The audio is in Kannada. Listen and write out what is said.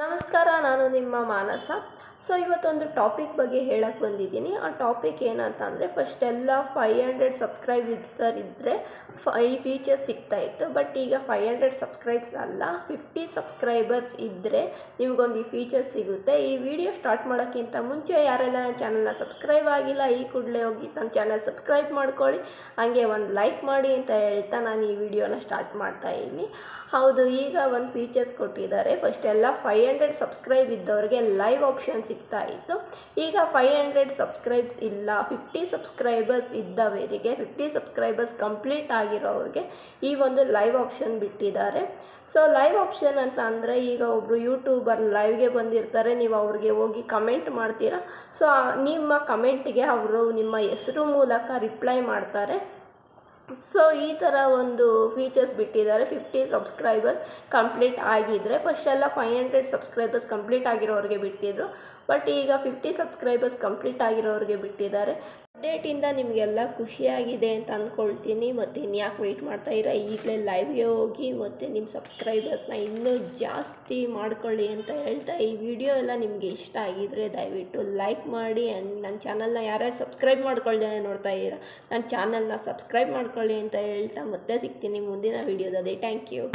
ನಮಸ್ಕಾರ, ನಾನು ನಿಮ್ಮ ಮಾನಸ. ಇವತ್ತೊಂದು ಟಾಪಿಕ್ ಬಗ್ಗೆ ಹೇಳಕ್ಕೆ ಬಂದಿದ್ದೀನಿ. ಆ ಟಾಪಿಕ್ ಏನಂತ ಅಂದರೆ, ಫಸ್ಟ್ ಎಲ್ಲ 500 ಸಬ್ಸ್ಕ್ರೈಬರ್ಸ್ ಇದ್ದರೆ ಈ ಫೀಚರ್ಸ್ ಸಿಗ್ತಾಯಿತ್ತು. ಬಟ್ ಈಗ 500 ಸಬ್ಸ್ಕ್ರೈಬ್ಸ್ ಅಲ್ಲ, 50 ಸಬ್ಸ್ಕ್ರೈಬರ್ಸ್ ಇದ್ದರೆ ನಿಮಗೊಂದು ಈ ಫೀಚರ್ಸ್ ಸಿಗುತ್ತೆ. ಈ ವಿಡಿಯೋ ಸ್ಟಾರ್ಟ್ ಮಾಡೋಕ್ಕಿಂತ ಮುಂಚೆ ಯಾರೆಲ್ಲ ನನ್ನ ಚಾನಲ್ನ ಸಬ್ಸ್ಕ್ರೈಬ್ ಆಗಿಲ್ಲ, ಈ ಕೂಡಲೇ ಹೋಗಿ ನನ್ನ ಚಾನಲ್ ಸಬ್ಸ್ಕ್ರೈಬ್ ಮಾಡ್ಕೊಳ್ಳಿ, ಹಾಗೆ ಒಂದು ಲೈಕ್ ಮಾಡಿ ಅಂತ ಹೇಳ್ತಾ ನಾನು ಈ ವಿಡಿಯೋನ ಸ್ಟಾರ್ಟ್ ಮಾಡ್ತಾಯಿದ್ದೀನಿ. ಹೌದು, ಈಗ ಒಂದು ಫೀಚರ್ಸ್ ಕೊಟ್ಟಿದ್ದಾರೆ. ಫಸ್ಟ್ ಎಲ್ಲ 500 ಸಬ್ಸ್ಕ್ರೈಬ್ ಇದ್ದವ್ರಿಗೆ ಲೈವ್ ಆಪ್ಷನ್ ಸಿಗ್ತಾ ಇತ್ತು. ಈಗ 500 ಸಬ್ಸ್ಕ್ರೈಬ್ಸ್ ಇಲ್ಲ, 50 ಸಬ್ಸ್ಕ್ರೈಬರ್ಸ್ ಇದ್ದವರಿಗೆ, 50 ಸಬ್ಸ್ಕ್ರೈಬರ್ಸ್ ಕಂಪ್ಲೀಟ್ ಆಗಿರೋರಿಗೆ ಈ ಒಂದು ಲೈವ್ ಆಪ್ಷನ್ ಬಿಟ್ಟಿದ್ದಾರೆ. ಲೈವ್ ಆಪ್ಷನ್ ಅಂತ ಅಂದರೆ, ಈಗ ಒಬ್ಬರು ಯೂಟ್ಯೂಬರ್ ಲೈವ್ಗೆ ಬಂದಿರ್ತಾರೆ, ನೀವು ಅವ್ರಿಗೆ ಹೋಗಿ ಕಮೆಂಟ್ ಮಾಡ್ತೀರಾ. ನಿಮ್ಮ ಕಮೆಂಟ್ಗೆ ಅವರು ನಿಮ್ಮ ಹೆಸರು ಮೂಲಕ ರಿಪ್ಲೈ ಮಾಡ್ತಾರೆ. ಈ ಥರ ಒಂದು ಫೀಚರ್ಸ್ ಬಿಟ್ಟಿದ್ದಾರೆ. 50 ಸಬ್ಸ್ಕ್ರೈಬರ್ಸ್ ಕಂಪ್ಲೀಟ್ ಆಗಿದ್ದರೆ, ಫಸ್ಟೆಲ್ಲ 500 ಸಬ್ಸ್ಕ್ರೈಬರ್ಸ್ ಕಂಪ್ಲೀಟ್ ಆಗಿರೋರಿಗೆ ಬಿಟ್ಟಿದ್ರು, ಬಟ್ ಈಗ 50 ಸಬ್ಸ್ಕ್ರೈಬರ್ಸ್ ಕಂಪ್ಲೀಟ್ ಆಗಿರೋರಿಗೆ ಬಿಟ್ಟಿದ್ದಾರೆ. ಅಪ್ಡೇಟಿಂದ ನಿಮಗೆಲ್ಲ ಖುಷಿಯಾಗಿದೆ ಅಂತ ಅಂದ್ಕೊಳ್ತೀನಿ. ಮತ್ತು ಇನ್ಯಾಕೆ ವೆಯ್ಟ್ ಮಾಡ್ತಾಯಿರ, ಈಗಲೇ ಲೈವ್ಗೆ ಹೋಗಿ ಮತ್ತು ನಿಮ್ಮ ಸಬ್ಸ್ಕ್ರೈಬರ್ಸ್ನ ಇನ್ನೂ ಜಾಸ್ತಿ ಮಾಡ್ಕೊಳ್ಳಿ ಅಂತ ಹೇಳ್ತಾ, ಈ ವಿಡಿಯೋ ಎಲ್ಲ ನಿಮಗೆ ಇಷ್ಟ ಆಗಿದ್ದರೆ ದಯವಿಟ್ಟು ಲೈಕ್ ಮಾಡಿ. ಆ್ಯಂಡ್ ನನ್ನ ಚಾನಲ್ನ ಯಾರ್ಯಾರು ಸಬ್ಸ್ಕ್ರೈಬ್ ಮಾಡ್ಕೊಳ್ದೇ ನೋಡ್ತಾ ಇದ್ದೀರಾ, ನನ್ನ ಚಾನಲ್ನ ಸಬ್ಸ್ಕ್ರೈಬ್ ಮಾಡ್ಕೊಳ್ಳಿ ಅಂತ ಹೇಳ್ತಾ ಮತ್ತೆ ಸಿಗ್ತೀನಿ ಮುಂದಿನ ವಿಡಿಯೋದಲ್ಲಿ. Thank you.